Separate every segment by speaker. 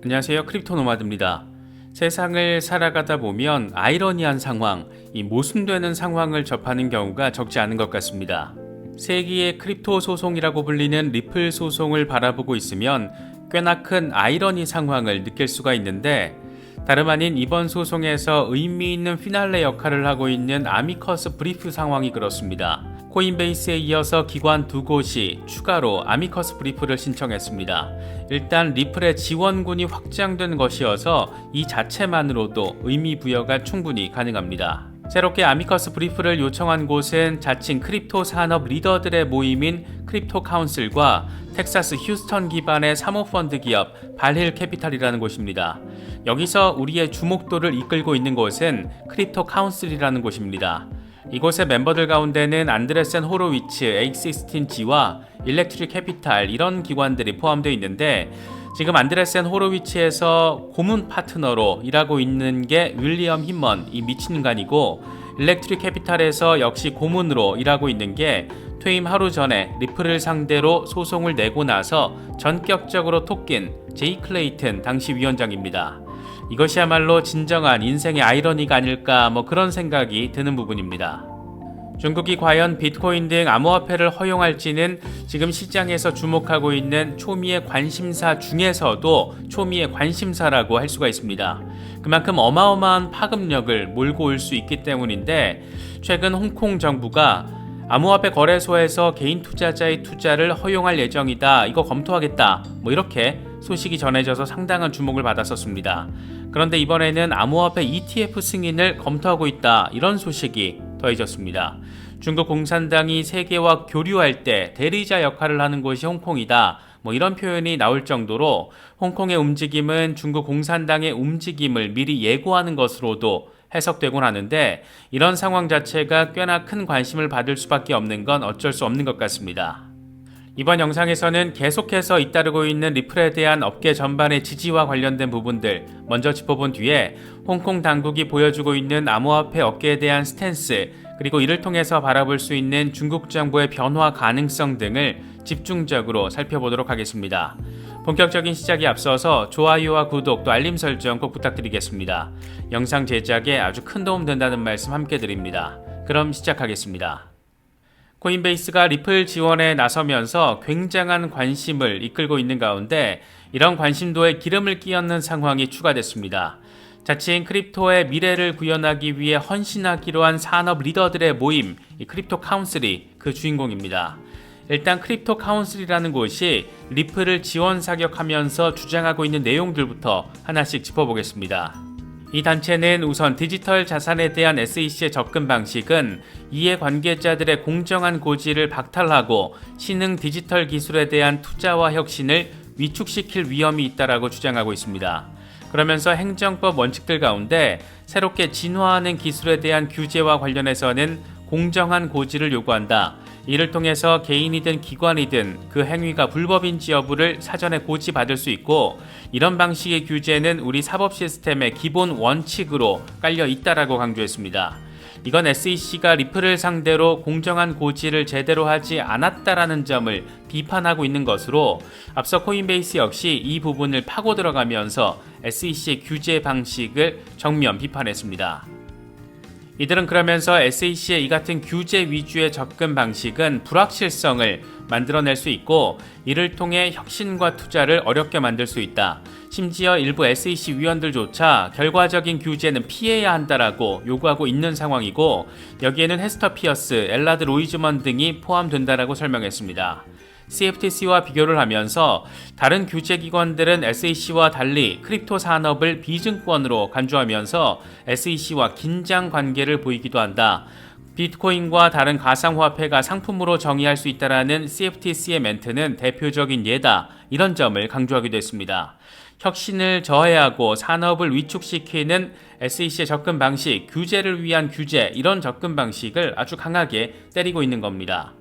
Speaker 1: 안녕하세요. 크립토 노마드입니다. 세상을 살아가다 보면 아이러니한 상황, 이 모순되는 상황을 접하는 경우가 적지 않은 것 같습니다. 세기의 크립토 소송이라고 불리는 리플 소송을 바라보고 있으면 꽤나 큰 아이러니 상황을 느낄 수가 있는데, 다름 아닌 이번 소송에서 의미 있는 피날레 역할을 하고 있는 아미커스 브리프 상황이 그렇습니다. 코인베이스에 이어서 기관 두 곳이 추가로 아미커스 브리프를 신청했습니다. 일단 리플의 지원군이 확장된 것이어서 이 자체만으로도 의미 부여가 충분히 가능합니다. 새롭게 아미커스 브리프를 요청한 곳은 자칭 크립토 산업 리더들의 모임인 크립토 카운슬과 텍사스 휴스턴 기반의 사모펀드 기업 발힐 캐피탈이라는 곳입니다. 여기서 우리의 주목도를 이끌고 있는 곳은 크립토 카운슬이라는 곳입니다. 이곳의 멤버들 가운데는 안드레센 호로위츠, A16G와 일렉트릭 캐피탈 이런 기관들이 포함되어 있는데, 지금 안드레센 호로위츠에서 고문 파트너로 일하고 있는 게 윌리엄 힌먼, 이 미친 인간이고, 일렉트릭 캐피탈에서 역시 고문으로 일하고 있는 게 퇴임 하루 전에 리플을 상대로 소송을 내고 나서 전격적으로 톡낀 제이 클레이튼 당시 위원장입니다. 이것이야말로 진정한 인생의 아이러니가 아닐까 그런 생각이 드는 부분입니다. 중국이 과연 비트코인 등 암호화폐를 허용할지는 지금 시장에서 주목하고 있는 초미의 관심사 중에서도 초미의 관심사라고 할 수가 있습니다. 그만큼 어마어마한 파급력을 몰고 올 수 있기 때문인데, 최근 홍콩 정부가 암호화폐 거래소에서 개인 투자자의 투자를 허용할 예정이다, 이거 검토하겠다, 이렇게 소식이 전해져서 상당한 주목을 받았었습니다. 그런데 이번에는 암호화폐 ETF 승인을 검토하고 있다, 이런 소식이 더해졌습니다. 중국 공산당이 세계와 교류할 때 대리자 역할을 하는 곳이 홍콩이다, 이런 표현이 나올 정도로 홍콩의 움직임은 중국 공산당의 움직임을 미리 예고하는 것으로도 해석되곤 하는데, 이런 상황 자체가 꽤나 큰 관심을 받을 수밖에 없는 건 어쩔 수 없는 것 같습니다. 이번 영상에서는 계속해서 잇따르고 있는 리플에 대한 업계 전반의 지지와 관련된 부분들 먼저 짚어본 뒤에 홍콩 당국이 보여주고 있는 암호화폐 업계에 대한 스탠스, 그리고 이를 통해서 바라볼 수 있는 중국 정부의 변화 가능성 등을 집중적으로 살펴보도록 하겠습니다. 본격적인 시작에 앞서서 좋아요와 구독 또 알림 설정 꼭 부탁드리겠습니다. 영상 제작에 아주 큰 도움 된다는 말씀 함께 드립니다. 그럼 시작하겠습니다. 코인베이스가 리플 지원에 나서면서 굉장한 관심을 이끌고 있는 가운데, 이런 관심도에 기름을 끼얹는 상황이 추가됐습니다. 자칭 크립토의 미래를 구현하기 위해 헌신하기로 한 산업 리더들의 모임, 이 크립토 카운슬이 그 주인공입니다. 일단 크립토 카운슬이라는 곳이 리플을 지원 사격하면서 주장하고 있는 내용들부터 하나씩 짚어보겠습니다. 이 단체는 우선 디지털 자산에 대한 SEC의 접근 방식은 이해관계자들의 공정한 고지를 박탈하고 신흥 디지털 기술에 대한 투자와 혁신을 위축시킬 위험이 있다라고 주장하고 있습니다. 그러면서 행정법 원칙들 가운데 새롭게 진화하는 기술에 대한 규제와 관련해서는 공정한 고지를 요구한다. 이를 통해서 개인이든 기관이든 그 행위가 불법인지 여부를 사전에 고지받을 수 있고, 이런 방식의 규제는 우리 사법 시스템의 기본 원칙으로 깔려 있다라고 강조했습니다. 이건 SEC가 리플을 상대로 공정한 고지를 제대로 하지 않았다라는 점을 비판하고 있는 것으로, 앞서 코인베이스 역시 이 부분을 파고 들어가면서 SEC의 규제 방식을 정면 비판했습니다. 이들은 그러면서 SEC의 이 같은 규제 위주의 접근 방식은 불확실성을 만들어낼 수 있고, 이를 통해 혁신과 투자를 어렵게 만들 수 있다. 심지어 일부 SEC 위원들조차 결과적인 규제는 피해야 한다라고 요구하고 있는 상황이고, 여기에는 헤스터 피어스, 엘라드 로이즈먼 등이 포함된다라고 설명했습니다. CFTC와 비교를 하면서 다른 규제기관들은 SEC와 달리 크립토 산업을 비증권으로 간주하면서 SEC와 긴장 관계를 보이기도 한다. 비트코인과 다른 가상화폐가 상품으로 정의할 수 있다라는 CFTC의 멘트는 대표적인 예다. 이런 점을 강조하기도 했습니다. 혁신을 저해하고 산업을 위축시키는 SEC의 접근 방식, 규제를 위한 규제, 이런 접근 방식을 아주 강하게 때리고 있는 겁니다.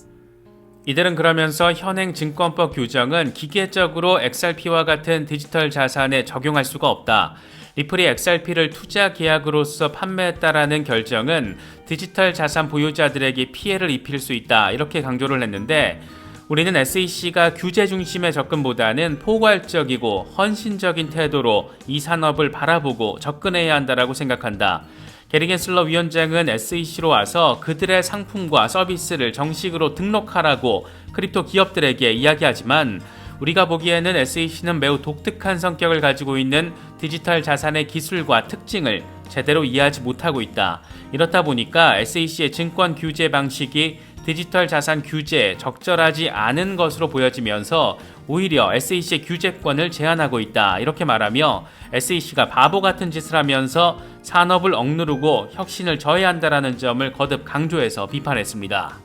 Speaker 1: 이들은 그러면서 현행 증권법 규정은 기계적으로 XRP와 같은 디지털 자산에 적용할 수가 없다. 리플이 XRP를 투자 계약으로서 판매했다라는 결정은 디지털 자산 보유자들에게 피해를 입힐 수 있다, 이렇게 강조를 했는데, 우리는 SEC가 규제 중심의 접근보다는 포괄적이고 헌신적인 태도로 이 산업을 바라보고 접근해야 한다라고 생각한다. 게리 겐슬러 위원장은 SEC로 와서 그들의 상품과 서비스를 정식으로 등록하라고 크립토 기업들에게 이야기하지만 우리가 보기에는 SEC는 매우 독특한 성격을 가지고 있는 디지털 자산의 기술과 특징을 제대로 이해하지 못하고 있다. 이렇다 보니까 SEC의 증권 규제 방식이 디지털 자산 규제에 적절하지 않은 것으로 보여지면서 오히려 SEC의 규제권을 제한하고 있다. 이렇게 말하며 SEC가 바보 같은 짓을 하면서 산업을 억누르고 혁신을 저해한다라는 점을 거듭 강조해서 비판했습니다.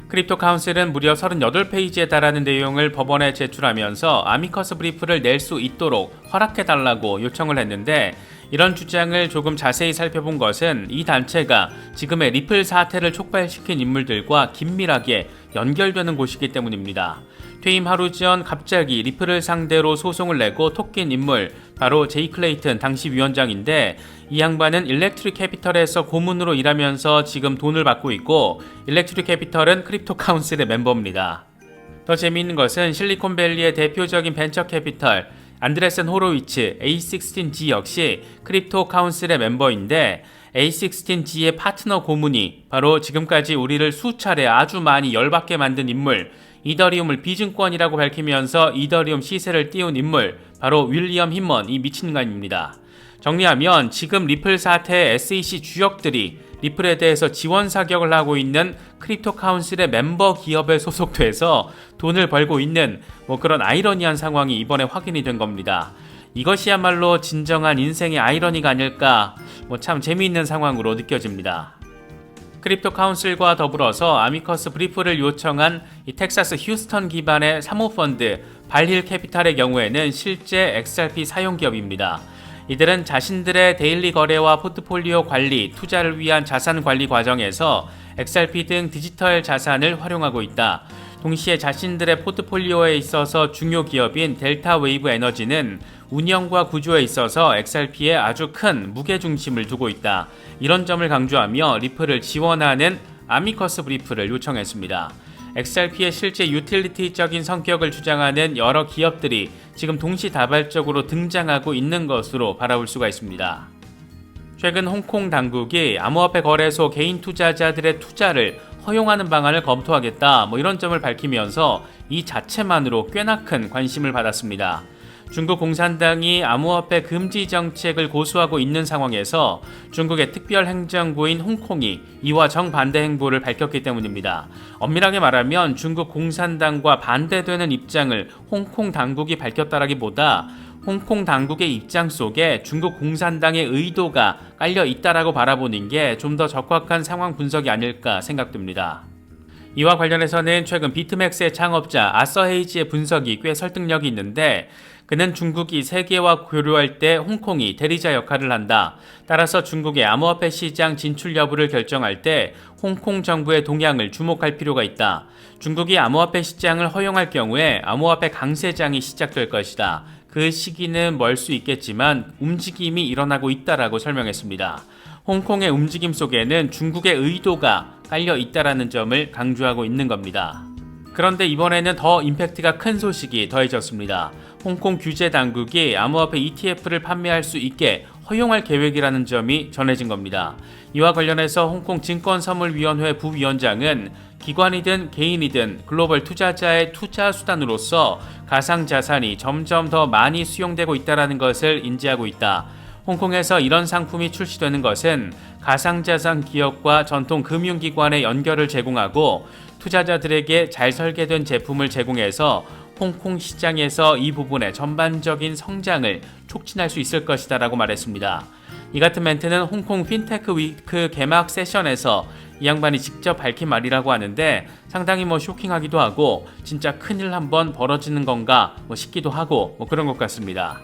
Speaker 1: 크립토 카운슬은 무려 38페이지에 달하는 내용을 법원에 제출하면서 아미커스 브리프를 낼 수 있도록 허락해달라고 요청을 했는데 이런 주장을 조금 자세히 살펴본 것은 이 단체가 지금의 리플 사태를 촉발시킨 인물들과 긴밀하게 연결되는 곳이기 때문입니다. 퇴임 하루 전 갑자기 리플을 상대로 소송을 내고 톡낀 인물 바로 제이 클레이튼 당시 위원장인데 이 양반은 일렉트릭 캐피털에서 고문으로 일하면서 지금 돈을 받고 있고 일렉트릭 캐피털은 크립토 카운슬의 멤버입니다. 더 재미있는 것은 실리콘밸리의 대표적인 벤처 캐피털 안드레센 호로위츠 A16G 역시 크립토 카운슬의 멤버인데 A16G의 파트너 고문이 바로 지금까지 우리를 수차례 아주 많이 열받게 만든 인물 이더리움을 비증권이라고 밝히면서 이더리움 시세를 띄운 인물 바로 윌리엄 힌먼 이 미친년입니다. 정리하면 지금 리플 사태의 SEC 주역들이 리플에 대해서 지원 사격을 하고 있는 크립토 카운슬의 멤버 기업에 소속돼서 돈을 벌고 있는 그런 아이러니한 상황이 이번에 확인이 된 겁니다. 이것이야말로 진정한 인생의 아이러니가 아닐까 참 재미있는 상황으로 느껴집니다. 크립토 카운슬과 더불어서 아미커스 브리프를 요청한 이 텍사스 휴스턴 기반의 사모펀드 발힐 캐피탈의 경우에는 실제 XRP 사용 기업입니다. 이들은 자신들의 데일리 거래와 포트폴리오 관리, 투자를 위한 자산 관리 과정에서 XRP 등 디지털 자산을 활용하고 있다. 동시에 자신들의 포트폴리오에 있어서 중요 기업인 델타 웨이브 에너지는 운영과 구조에 있어서 XRP에 아주 큰 무게중심을 두고 있다. 이런 점을 강조하며 리플을 지원하는 아미커스 브리프를 요청했습니다. XRP의 실제 유틸리티적인 성격을 주장하는 여러 기업들이 지금 동시다발적으로 등장하고 있는 것으로 바라볼 수가 있습니다. 최근 홍콩 당국이 암호화폐 거래소 개인 투자자들의 투자를 허용하는 방안을 검토하겠다 이런 점을 밝히면서 이 자체만으로 꽤나 큰 관심을 받았습니다. 중국 공산당이 암호화폐 금지 정책을 고수하고 있는 상황에서 중국의 특별행정구인 홍콩이 이와 정반대 행보를 밝혔기 때문입니다. 엄밀하게 말하면 중국 공산당과 반대되는 입장을 홍콩 당국이 밝혔다라기보다 홍콩 당국의 입장 속에 중국 공산당의 의도가 깔려 있다라고 바라보는 게 좀 더 적확한 상황 분석이 아닐까 생각됩니다. 이와 관련해서는 최근 비트맥스의 창업자 아서 헤이지의 분석이 꽤 설득력이 있는데 그는 중국이 세계와 교류할 때 홍콩이 대리자 역할을 한다. 따라서 중국의 암호화폐 시장 진출 여부를 결정할 때 홍콩 정부의 동향을 주목할 필요가 있다. 중국이 암호화폐 시장을 허용할 경우에 암호화폐 강세장이 시작될 것이다. 그 시기는 멀 수 있겠지만 움직임이 일어나고 있다라고 설명했습니다. 홍콩의 움직임 속에는 중국의 의도가 깔려 있다라는 점을 강조하고 있는 겁니다. 그런데 이번에는 더 임팩트가 큰 소식이 더해졌습니다. 홍콩 규제 당국이 암호화폐 ETF를 판매할 수 있게 허용할 계획이라는 점이 전해진 겁니다. 이와 관련해서 홍콩 증권선물위원회 부위원장은 기관이든 개인이든 글로벌 투자자의 투자 수단으로서 가상자산이 점점 더 많이 수용되고 있다는 것을 인지하고 있다. 홍콩에서 이런 상품이 출시되는 것은 가상자산 기업과 전통 금융기관의 연결을 제공하고 투자자들에게 잘 설계된 제품을 제공해서 홍콩 시장에서 이 부분의 전반적인 성장을 촉진할 수 있을 것이다 라고 말했습니다. 이 같은 멘트는 홍콩 핀테크 위크 개막 세션에서 이 양반이 직접 밝힌 말이라고 하는데 상당히 쇼킹하기도 하고 진짜 큰일 한번 벌어지는 건가 싶기도 하고 그런 것 같습니다.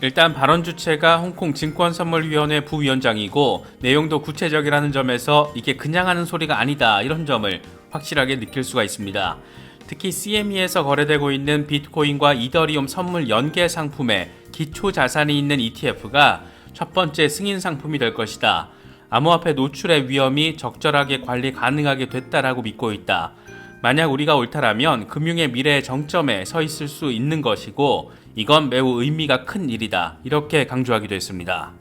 Speaker 1: 일단 발언 주체가 홍콩 증권선물위원회 부위원장이고 내용도 구체적이라는 점에서 이게 그냥 하는 소리가 아니다 이런 점을 확실하게 느낄 수가 있습니다. 특히 CME에서 거래되고 있는 비트코인과 이더리움 선물 연계 상품에 기초 자산이 있는 ETF가 첫 번째 승인 상품이 될 것이다. 암호화폐 노출의 위험이 적절하게 관리 가능하게 됐다라고 믿고 있다. 만약 우리가 옳다라면 금융의 미래의 정점에 서 있을 수 있는 것이고 이건 매우 의미가 큰 일이다. 이렇게 강조하기도 했습니다.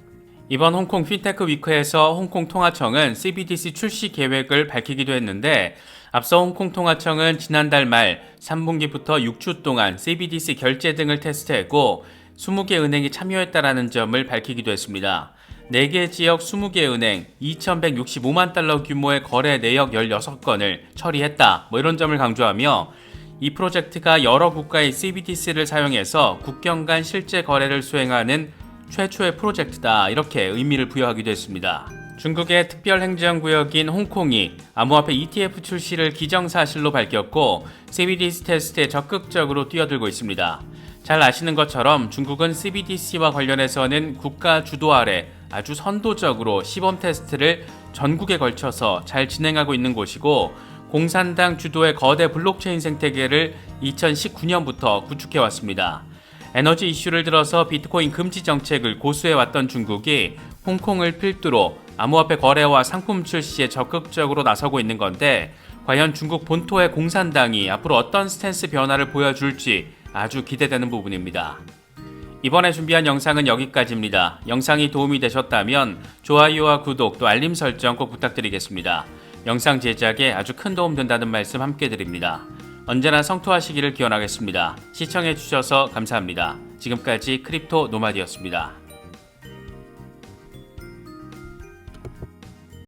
Speaker 1: 이번 홍콩 핀테크 위크에서 홍콩 통화청은 CBDC 출시 계획을 밝히기도 했는데 앞서 홍콩 통화청은 지난달 말 3분기부터 6주 동안 CBDC 결제 등을 테스트했고 20개 은행이 참여했다라는 점을 밝히기도 했습니다. 4개 지역 20개 은행 2,165만 달러 규모의 거래 내역 16건을 처리했다. 이런 점을 강조하며 이 프로젝트가 여러 국가의 CBDC를 사용해서 국경 간 실제 거래를 수행하는 최초의 프로젝트다. 이렇게 의미를 부여하기도 했습니다. 중국의 특별행정구역인 홍콩이 암호화폐 ETF 출시를 기정사실로 밝혔고 CBDC 테스트에 적극적으로 뛰어들고 있습니다. 잘 아시는 것처럼 중국은 CBDC와 관련해서는 국가 주도 아래 아주 선도적으로 시범 테스트를 전국에 걸쳐서 잘 진행하고 있는 곳이고 공산당 주도의 거대 블록체인 생태계를 2019년부터 구축해왔습니다. 에너지 이슈를 들어서 비트코인 금지 정책을 고수해왔던 중국이 홍콩을 필두로 암호화폐 거래와 상품 출시에 적극적으로 나서고 있는 건데 과연 중국 본토의 공산당이 앞으로 어떤 스탠스 변화를 보여줄지 아주 기대되는 부분입니다. 이번에 준비한 영상은 여기까지입니다. 영상이 도움이 되셨다면 좋아요와 구독 또 알림 설정 꼭 부탁드리겠습니다. 영상 제작에 아주 큰 도움 된다는 말씀 함께 드립니다. 언제나 성투하시기를 기원하겠습니다. 시청해주셔서 감사합니다. 지금까지 크립토 노마드였습니다.